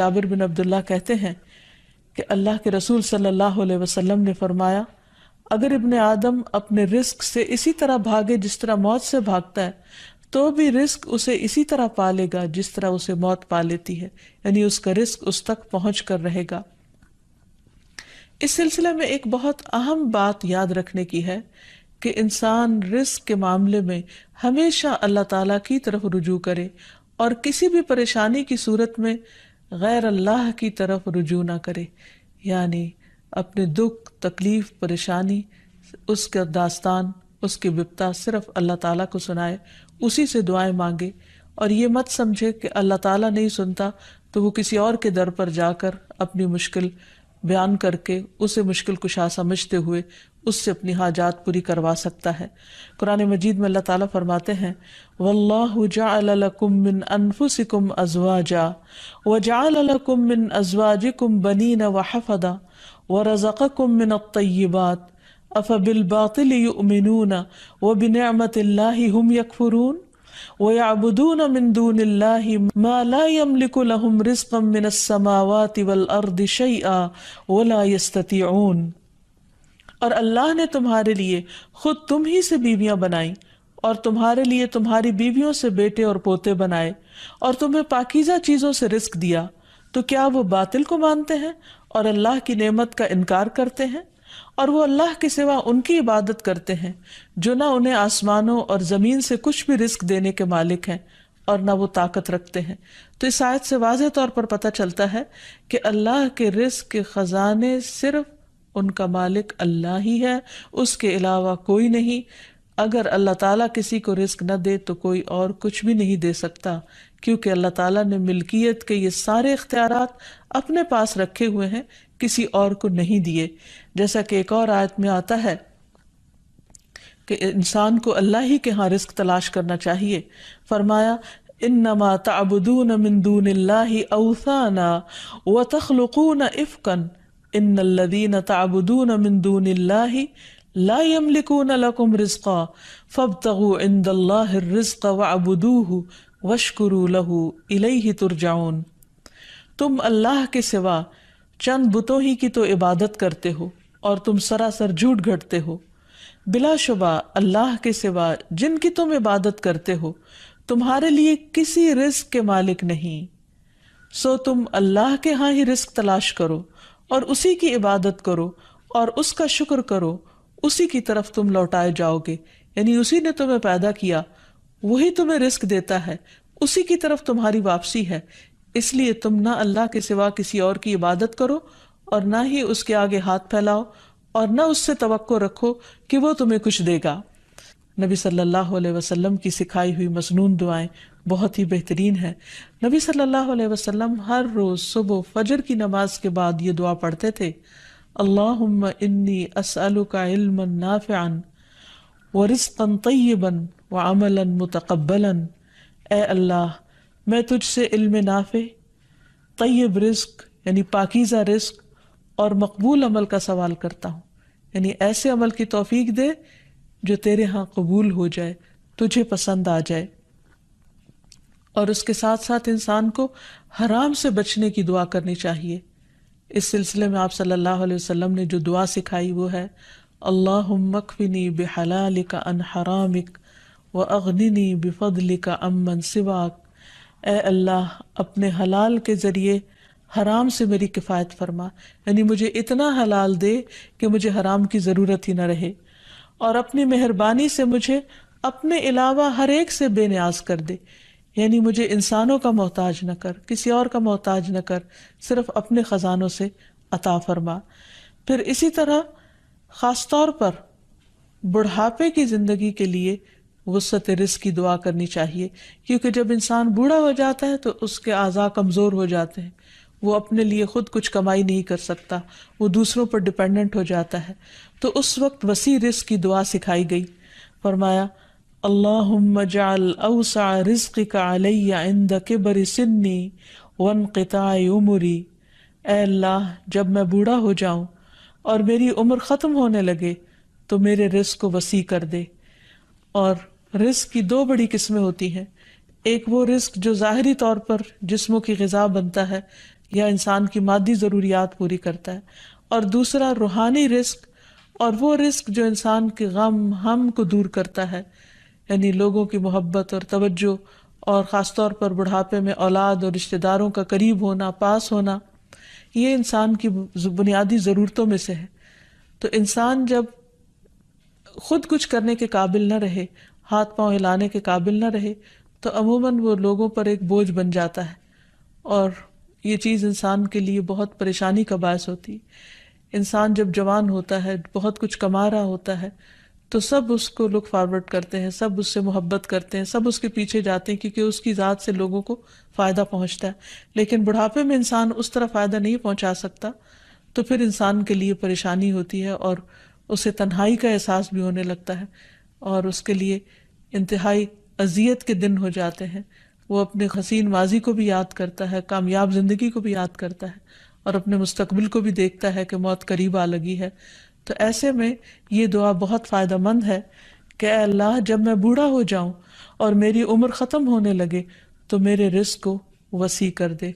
جابر بن عبداللہ کہتے ہیں کہ اللہ کے رسول صلی اللہ علیہ وسلم نے فرمایا، اگر ابن آدم اپنے رزق سے اسی طرح بھاگے جس طرح موت سے بھاگتا ہے تو بھی رزق اسے اسی طرح پالے گا جس طرح اسے موت پا لیتی ہے، یعنی اس کا رزق اس تک پہنچ کر رہے گا۔ اس سلسلے میں ایک بہت اہم بات یاد رکھنے کی ہے کہ انسان رزق کے معاملے میں ہمیشہ اللہ تعالیٰ کی طرف رجوع کرے اور کسی بھی پریشانی کی صورت میں غیر اللہ کی طرف رجوع نہ کرے، یعنی اپنے دکھ، تکلیف، پریشانی، اس کا داستان، اس کی بپتا صرف اللہ تعالیٰ کو سنائے، اسی سے دعائیں مانگے، اور یہ مت سمجھے کہ اللہ تعالیٰ نہیں سنتا تو وہ کسی اور کے در پر جا کر اپنی مشکل بیان کر کے اسے مشکل کشا سمجھتے ہوئے اس سے اپنی حاجات پوری کروا سکتا ہے۔ قرآن مجید میں اللہ تعالیٰ فرماتے ہیں وَاللَّهُ جَعَلَ لَكُم مِّنْ أَنفُسِكُمْ أَزْوَاجًا وَجَعَلَ لَكُم مِّنْ أَزْوَاجِكُمْ بَنِينَ وَحَفَدًا وَرَزَقَكُم مِّنَ الطَّيِّبَاتِ أَفَبِالْبَاطِلِ يُؤْمِنُونَ وَبِنِعْمَةِ اللَّهِ هُمْ يَكْفُرُونَ وَيَعْبُدُونَ مِن دُونِ اللَّهِ مَا لَا يَمْلِكُ لَهُمْ رِزْقًا مِّنَ السَّمَاوَاتِ وَالْأَرْضِ شَيْئًا وَلَا يَسْتَطِيعُونَ۔ اور اللہ نے تمہارے لیے خود تم ہی سے بیویاں بنائیں اور تمہارے لیے تمہاری بیویوں سے بیٹے اور پوتے بنائے اور تمہیں پاکیزہ چیزوں سے رزق دیا، تو کیا وہ باطل کو مانتے ہیں اور اللہ کی نعمت کا انکار کرتے ہیں؟ اور وہ اللہ کے سوا ان کی عبادت کرتے ہیں جو نہ انہیں آسمانوں اور زمین سے کچھ بھی رزق دینے کے مالک ہیں اور نہ وہ طاقت رکھتے ہیں۔ تو اس آیت سے واضح طور پر پتہ چلتا ہے کہ اللہ کے رزق کے خزانے صرف ان کا مالک اللہ ہی ہے، اس کے علاوہ کوئی نہیں۔ اگر اللہ تعالیٰ کسی کو رزق نہ دے تو کوئی اور کچھ بھی نہیں دے سکتا، کیونکہ اللہ تعالیٰ نے ملکیت کے یہ سارے اختیارات اپنے پاس رکھے ہوئے ہیں، کسی اور کو نہیں دیے۔ جیسا کہ ایک اور آیت میں آتا ہے کہ انسان کو اللہ ہی کے ہاں رزق تلاش کرنا چاہیے۔ فرمایا انما تعبدون من دون اللہ اوثانا وتخلقون افکا ان الذین تعبدون من دون اللہ لا يملكون لكم رزقا فابتغوا عند اللہ الرزق واعبدوہ واشکروا لہ الیہ ترجعون۔ تم اللہ کے سوا چند بتوں ہی کی تو عبادت کرتے ہو اور تم سراسر جھوٹ گھڑتے ہو، بلا شبہ اللہ کے سوا جن کی تم عبادت کرتے ہو تمہارے لیے کسی رزق کے مالک نہیں، سو تم اللہ کے ہاں ہی رزق تلاش کرو اور اسی کی عبادت کرو اور اس کا شکر کرو، اسی کی طرف تم لوٹائے جاؤ گے، یعنی اسی نے تمہیں پیدا کیا، وہی تمہیں رزق دیتا ہے، اسی کی طرف تمہاری واپسی ہے۔ اس لیے تم نہ اللہ کے سوا کسی اور کی عبادت کرو اور نہ ہی اس کے آگے ہاتھ پھیلاؤ اور نہ اس سے توقع رکھو کہ وہ تمہیں کچھ دے گا۔ نبی صلی اللہ علیہ وسلم کی سکھائی ہوئی مسنون دعائیں بہت ہی بہترین ہیں۔ نبی صلی اللہ علیہ وسلم ہر روز صبح فجر کی نماز کے بعد یہ دعا پڑھتے تھے، اللہم انی اسألک علما نافعا ورزقا طیبا وعملا متقبلا۔ اے اللہ، میں تجھ سے علم نافع، طیب رزق یعنی پاکیزہ رزق اور مقبول عمل کا سوال کرتا ہوں، یعنی ایسے عمل کی توفیق دے جو تیرے ہاں قبول ہو جائے، تجھے پسند آ جائے۔ اور اس کے ساتھ ساتھ انسان کو حرام سے بچنے کی دعا کرنی چاہیے۔ اس سلسلے میں آپ صلی اللہ علیہ وسلم نے جو دعا سکھائی وہ ہے اللہم اکفنی بحلالک عن حرامک واغننی بفضلک عمن سواک۔ اے اللہ، اپنے حلال کے ذریعے حرام سے میری کفایت فرما، یعنی مجھے اتنا حلال دے کہ مجھے حرام کی ضرورت ہی نہ رہے، اور اپنی مہربانی سے مجھے اپنے علاوہ ہر ایک سے بے نیاز کر دے، یعنی مجھے انسانوں کا محتاج نہ کر، کسی اور کا محتاج نہ کر، صرف اپنے خزانوں سے عطا فرما۔ پھر اسی طرح خاص طور پر بڑھاپے کی زندگی کے لیے وسعت رزق کی دعا کرنی چاہیے، کیونکہ جب انسان بوڑھا ہو جاتا ہے تو اس کے اعضاء کمزور ہو جاتے ہیں، وہ اپنے لیے خود کچھ کمائی نہیں کر سکتا، وہ دوسروں پر ڈپینڈنٹ ہو جاتا ہے، تو اس وقت وسیع رزق کی دعا سکھائی گئی۔ فرمایا اللہم اجعل اوسع رزقک علی عند کبر سنی وانقطاع عمری۔ اے اللہ، جب میں بوڑھا ہو جاؤں اور میری عمر ختم ہونے لگے تو میرے رزق کو وسیع کر دے۔ اور رزق کی دو بڑی قسمیں ہوتی ہیں، ایک وہ رزق جو ظاہری طور پر جسموں کی غذا بنتا ہے، یا انسان کی مادی ضروریات پوری کرتا ہے، اور دوسرا روحانی رزق، اور وہ رزق جو انسان کے غم ہم کو دور کرتا ہے، یعنی لوگوں کی محبت اور توجہ، اور خاص طور پر بڑھاپے میں اولاد اور رشتہ داروں کا قریب ہونا، پاس ہونا، یہ انسان کی بنیادی ضرورتوں میں سے ہے۔ تو انسان جب خود کچھ کرنے کے قابل نہ رہے، ہاتھ پاؤں ہلانے کے قابل نہ رہے، تو عموماً وہ لوگوں پر ایک بوجھ بن جاتا ہے، اور یہ چیز انسان کے لیے بہت پریشانی کا باعث ہوتی ہے۔ انسان جب جوان ہوتا ہے، بہت کچھ کما رہا ہوتا ہے، تو سب اس کو لک فارورڈ کرتے ہیں، سب اس سے محبت کرتے ہیں، سب اس کے پیچھے جاتے ہیں، کیونکہ اس کی ذات سے لوگوں کو فائدہ پہنچتا ہے۔ لیکن بڑھاپے میں انسان اس طرح فائدہ نہیں پہنچا سکتا، تو پھر انسان کے لیے پریشانی ہوتی ہے، اور اسے تنہائی کا احساس بھی ہونے لگتا ہے، اور اس کے لیے انتہائی اذیت کے دن ہو جاتے ہیں۔ وہ اپنے حسین ماضی کو بھی یاد کرتا ہے، کامیاب زندگی کو بھی یاد کرتا ہے، اور اپنے مستقبل کو بھی دیکھتا ہے کہ موت قریب آ لگی ہے۔ تو ایسے میں یہ دعا بہت فائدہ مند ہے کہ اے اللہ، جب میں بوڑھا ہو جاؤں اور میری عمر ختم ہونے لگے تو میرے رزق کو وسیع کر دے۔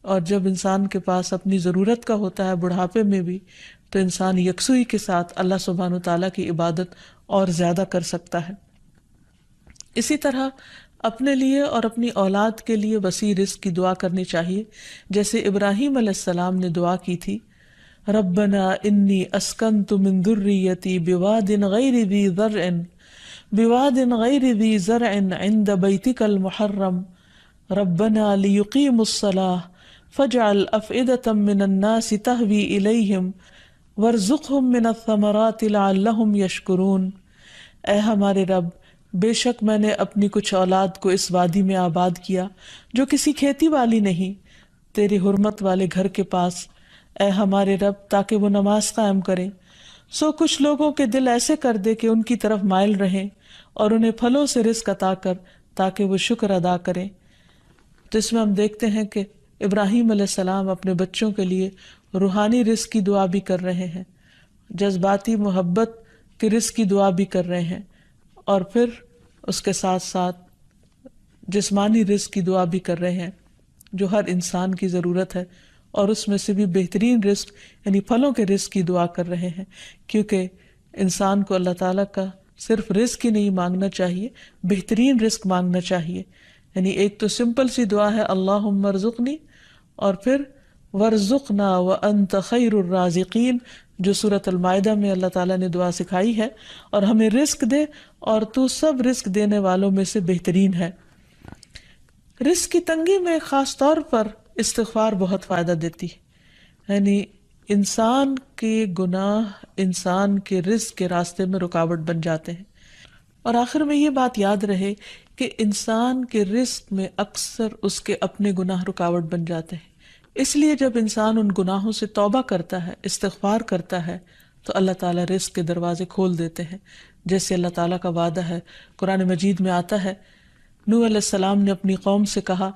اور جب انسان کے پاس اپنی ضرورت کا ہوتا ہے بڑھاپے میں بھی، تو انسان یکسوئی کے ساتھ اللہ سبحانہ وتعالیٰ کی عبادت اور زیادہ کر سکتا ہے۔ اسی طرح اپنے لیے اور اپنی اولاد کے لیے وسیع رزق کی دعا کرنی چاہیے، جیسے ابراہیم علیہ السلام نے دعا کی تھی، ربنا انی اسکنت من ذریتی بواد غیر ذی زرع عند بیتک المحرم ربنا لیقیموا الصلاة فاجعل افئدة من الناس تہوی الیہم وارزقہم من الثمرات لعلہم یشکرون۔ اے ہمارے رب، بے شک میں نے اپنی کچھ اولاد کو اس وادی میں آباد کیا جو کسی کھیتی والی نہیں، تیری حرمت والے گھر کے پاس، اے ہمارے رب، تاکہ وہ نماز قائم کریں۔ سو کچھ لوگوں کے دل ایسے کر دے کہ ان کی طرف مائل رہیں، اور انہیں پھلوں سے رزق عطا کر تاکہ وہ شکر ادا کریں۔ تو اس میں ہم دیکھتے ہیں کہ ابراہیم علیہ السلام اپنے بچوں کے لیے روحانی رزق کی دعا بھی کر رہے ہیں، جذباتی محبت کے رزق کی دعا بھی کر رہے ہیں، اور پھر اس کے ساتھ ساتھ جسمانی رزق کی دعا بھی کر رہے ہیں جو ہر انسان کی ضرورت ہے، اور اس میں سے بھی بہترین رزق یعنی پھلوں کے رزق کی دعا کر رہے ہیں، کیونکہ انسان کو اللہ تعالیٰ کا صرف رزق ہی نہیں مانگنا چاہیے، بہترین رزق مانگنا چاہیے۔ یعنی ایک تو سمپل سی دعا ہے اللہم ارزقنی، اور پھر ورزقنا وانت خیر الرازقین، جو سورۃ المائدہ میں اللہ تعالیٰ نے دعا سکھائی ہے، اور ہمیں رزق دے اور تو سب رزق دینے والوں میں سے بہترین ہے۔ رزق کی تنگی میں خاص طور پر استغفار بہت فائدہ دیتی ہے، یعنی انسان کے گناہ انسان کے رزق کے راستے میں رکاوٹ بن جاتے ہیں۔ اور آخر میں یہ بات یاد رہے کہ انسان کے رزق میں اکثر اس کے اپنے گناہ رکاوٹ بن جاتے ہیں، اس لیے جب انسان ان گناہوں سے توبہ کرتا ہے، استغفار کرتا ہے، تو اللہ تعالیٰ رزق کے دروازے کھول دیتے ہیں، جیسے اللہ تعالیٰ کا وعدہ ہے۔ قرآن مجید میں آتا ہے، نوح علیہ السلام نے اپنی قوم سے کہا،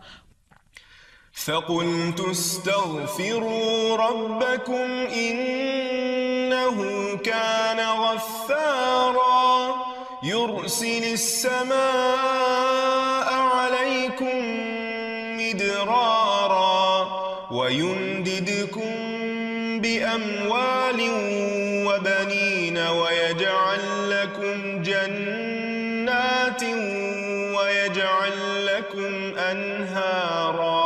فَقُلْتُ اسْتَغْفِرُوا رَبَّكُمْ إِنَّهُ كَانَ غَفَّارًا يُرْسِلِ السَّمَاءَ عَلَيْكُمْ مِدْرَارًا وَيُمْدِدْكُمْ بِأَمْوَالٍ وَبَنِينَ وَيَجْعَلْ لَكُمْ جَنَّاتٍ وَيَجْعَلْ لَكُمْ أَنْهَارًا۔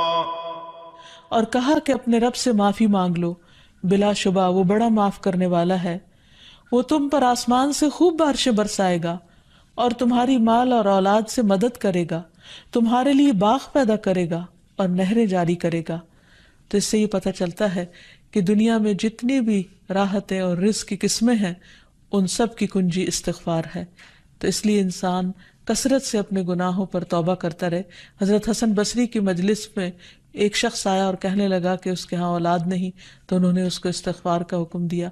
اور کہا کہ اپنے رب سے معافی مانگ لو، بلا شبہ وہ بڑا معاف کرنے والا ہے، وہ تم پر آسمان سے خوب بارشیں برسائے گا، اور تمہاری مال اور اولاد سے مدد کرے گا، تمہارے لیے باغ پیدا کرے گا اور نہریں جاری کرے گا۔ تو اس سے یہ پتہ چلتا ہے کہ دنیا میں جتنی بھی راحتیں اور رزق کی قسمیں ہیں، ان سب کی کنجی استغفار ہے۔ تو اس لیے انسان کثرت سے اپنے گناہوں پر توبہ کرتا رہے۔ حضرت حسن بصری کی مجلس میں ایک شخص آیا اور کہنے لگا کہ اس کے ہاں اولاد نہیں، تو انہوں نے اس کو استغفار کا حکم دیا۔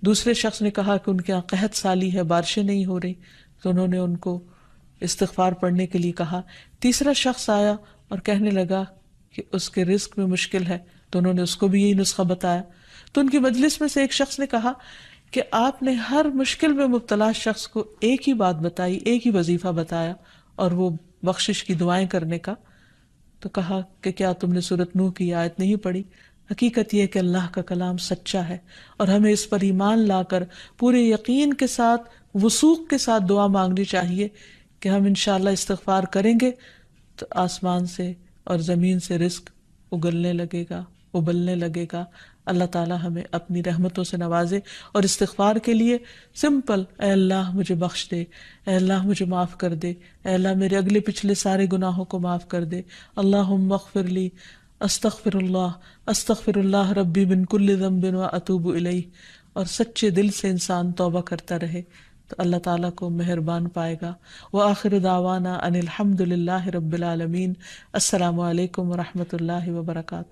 دوسرے شخص نے کہا کہ ان کے ہاں قحط سالی ہے، بارشیں نہیں ہو رہی، تو انہوں نے ان کو استغفار پڑھنے کے لیے کہا۔ تیسرا شخص آیا اور کہنے لگا کہ اس کے رزق میں مشکل ہے، تو انہوں نے اس کو بھی یہی نسخہ بتایا۔ تو ان کی مجلس میں سے ایک شخص نے کہا کہ آپ نے ہر مشکل میں مبتلا شخص کو ایک ہی بات بتائی، ایک ہی وظیفہ بتایا، اور وہ بخشش کی دعائیں کرنے کا۔ تو کہا کہ کیا تم نے سورۃ نوح کی آیت نہیں پڑھی؟ حقیقت یہ کہ اللہ کا کلام سچا ہے، اور ہمیں اس پر ایمان لا کر پورے یقین کے ساتھ، وثوق کے ساتھ دعا مانگنی چاہیے کہ ہم انشاءاللہ استغفار کریں گے تو آسمان سے اور زمین سے رزق اگلنے لگے گا، ابلنے لگے گا۔ اللہ تعالی ہمیں اپنی رحمتوں سے نوازے۔ اور استغفار کے لیے سمپل، اے اللہ مجھے بخش دے، اے اللہ مجھے معاف کر دے، اے اللہ میرے اگلے پچھلے سارے گناہوں کو معاف کر دے، اللہم اغفر لی، استغفر اللہ ربی من کل ذنب واتوب الیہ۔ اور سچے دل سے انسان توبہ کرتا رہے تو اللہ تعالیٰ کو مہربان پائے گا۔ وآخر دعوانا ان الحمد للہ رب العالمین۔ السلام علیکم ورحمۃ اللہ وبرکاتہ۔